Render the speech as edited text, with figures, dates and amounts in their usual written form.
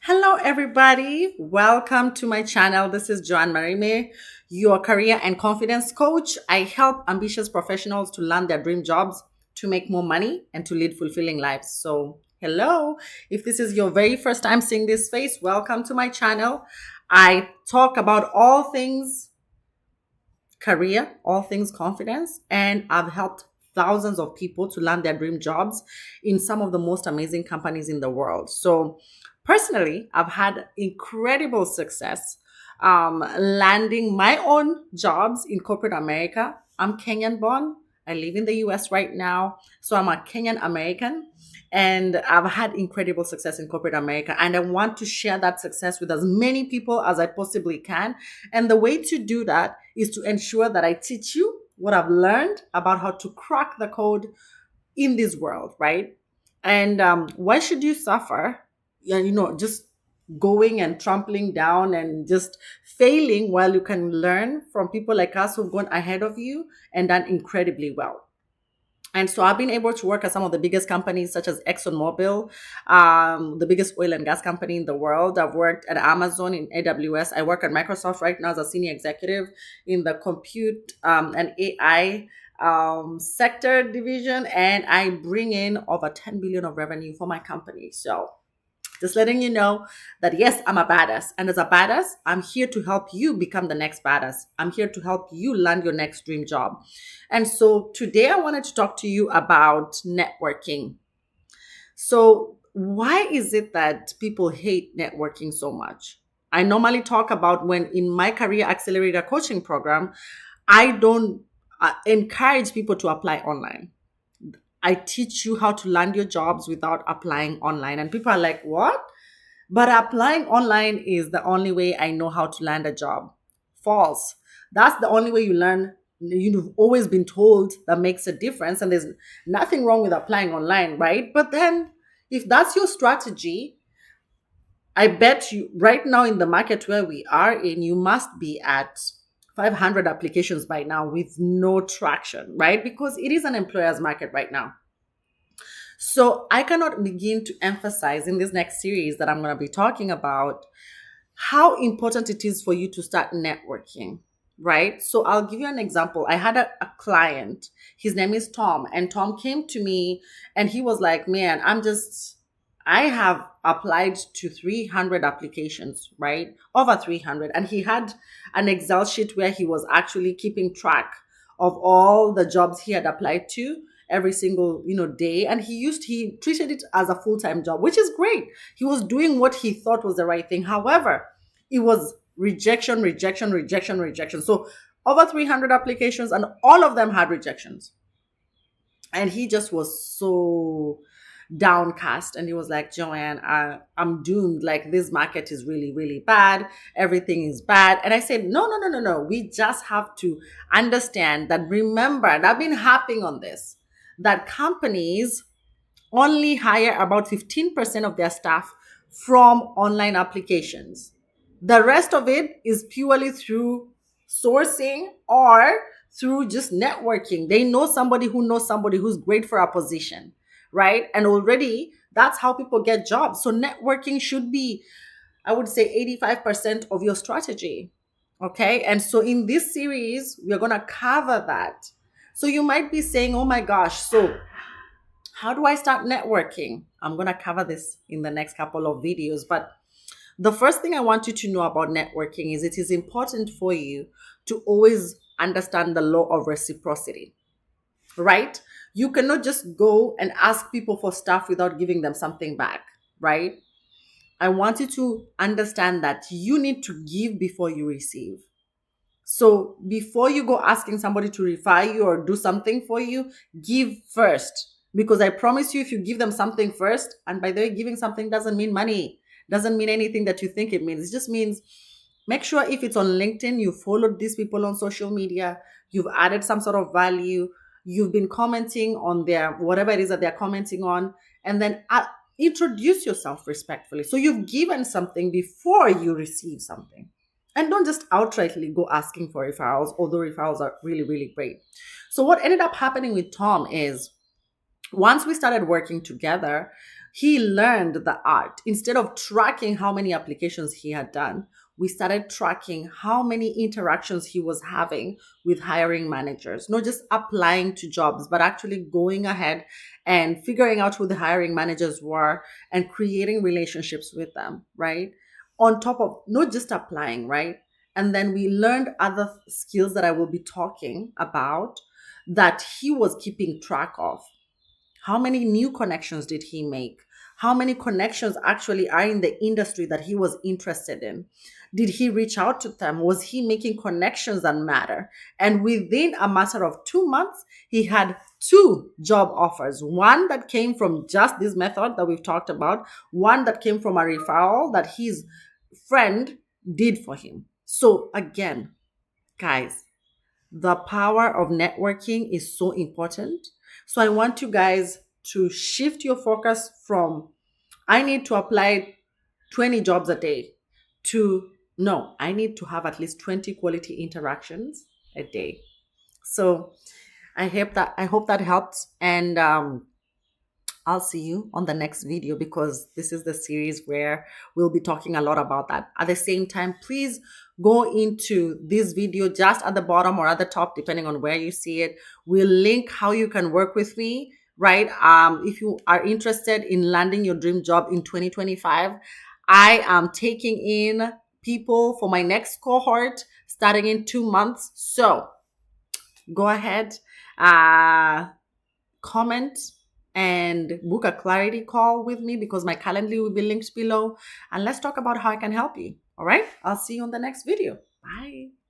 Hello, everybody. Welcome to my channel. This is Joanne Marime, your career and confidence coach. I help ambitious professionals to land their dream jobs, to make more money, and to lead fulfilling lives. So, hello. If this is your very first time seeing this face, welcome to my channel. I talk about all things career, all things confidence, and I've helped thousands of people to land their dream jobs in some of the most amazing companies in the world. So, personally, I've had incredible success landing my own jobs in corporate America. I'm Kenyan born. I live in the US right now. So, I'm a Kenyan American. And I've had incredible success in corporate America. And I want to share that success with as many people as I possibly can. And the way to do that is to ensure that I teach you what I've learned about how to crack the code in this world, right? And why should you suffer? Yeah, just going and trampling down and just failing while you can learn from people like us who've gone ahead of you and done incredibly well. And so I've been able to work at some of the biggest companies, such as ExxonMobil, the biggest oil and gas company in the world. I've worked at Amazon in AWS. I work at Microsoft right now as a senior executive in the compute and AI sector division. And I bring in over 10 billion of revenue for my company. So just letting you know that yes, I'm a badass. And as a badass, I'm here to help you become the next badass. I'm here to help you land your next dream job. And so today I wanted to talk to you about networking. So, why is it that people hate networking so much? I normally talk about when in my career accelerator coaching program, I don't encourage people to apply online. I teach you how to land your jobs without applying online. And people are like, what? But applying online is the only way I know how to land a job. False. That's the only way you learn. You've always been told that makes a difference. And there's nothing wrong with applying online, right? But then if that's your strategy, I bet you right now in the market where we are in, you must be at 500 applications by now with no traction, right? Because it is an employer's market right now. So I cannot begin to emphasize in this next series that I'm going to be talking about how important it is for you to start networking, right? So I'll give you an example. I had a client, his name is Tom, and Tom came to me and he was like, man, I have applied to 300 applications, right? Over 300. And he had an Excel sheet where he was actually keeping track of all the jobs he had applied to every single day, and he treated it as a full-time job, which is great. He was doing what he thought was the right thing. However, it was rejection, rejection, rejection, rejection. So over 300 applications and all of them had rejections, and he just was so downcast, and he was like, Joanne, I'm doomed. Like, this market is really, really bad. Everything is bad. And I said, no, no, no, no, no, we just have to understand that. Remember, and I've been harping on this, that companies only hire about 15% of their staff from online applications. The rest of it is purely through sourcing or through just networking. They know somebody who knows somebody who's great for a position, right? And already that's how people get jobs. So networking should be, I would say, 85% of your strategy. Okay. And so in this series, we're going to cover that. So you might be saying, oh my gosh, so how do I start networking? I'm going to cover this in the next couple of videos. But the first thing I want you to know about networking is it is important for you to always understand the law of reciprocity, right? You cannot just go and ask people for stuff without giving them something back, right? I want you to understand that you need to give before you receive. So before you go asking somebody to refer you or do something for you, give first. Because I promise you, if you give them something first, and by the way, giving something doesn't mean money, doesn't mean anything that you think it means. It just means make sure if it's on LinkedIn, you followed these people on social media, you've added some sort of value, you've been commenting on their whatever it is that they're commenting on, and then introduce yourself respectfully. So you've given something before you receive something. And don't just outrightly go asking for referrals, although referrals are really, really great. So what ended up happening with Tom is once we started working together, He learned the art. Instead of tracking how many applications he had done, we started tracking how many interactions he was having with hiring managers, not just applying to jobs, but actually going ahead and figuring out who the hiring managers were and creating relationships with them, right? On top of not just applying, right? And then we learned other skills that I will be talking about that he was keeping track of. How many new connections did he make? How many connections actually are in the industry that he was interested in? Did he reach out to them? Was he making connections that matter? And within a matter of 2 months, he had two job offers, one that came from just this method that we've talked about, one that came from a referral that his friend did for him. So, again, guys, the power of networking is so important. So I want you guys to shift your focus from I need to apply 20 jobs a day to no, I need to have at least 20 quality interactions a day. So I hope that helped, and I'll see you on the next video because this is the series where we'll be talking a lot about that. At the same time, please go into this video just at the bottom or at the top, depending on where you see it. We'll link how you can work with me, right? If you are interested in landing your dream job in 2025, I am taking in people for my next cohort starting in 2 months. So go ahead. Comment and book a clarity call with me because my calendar will be linked below. And let's talk about how I can help you. All right. I'll see you on the next video. Bye.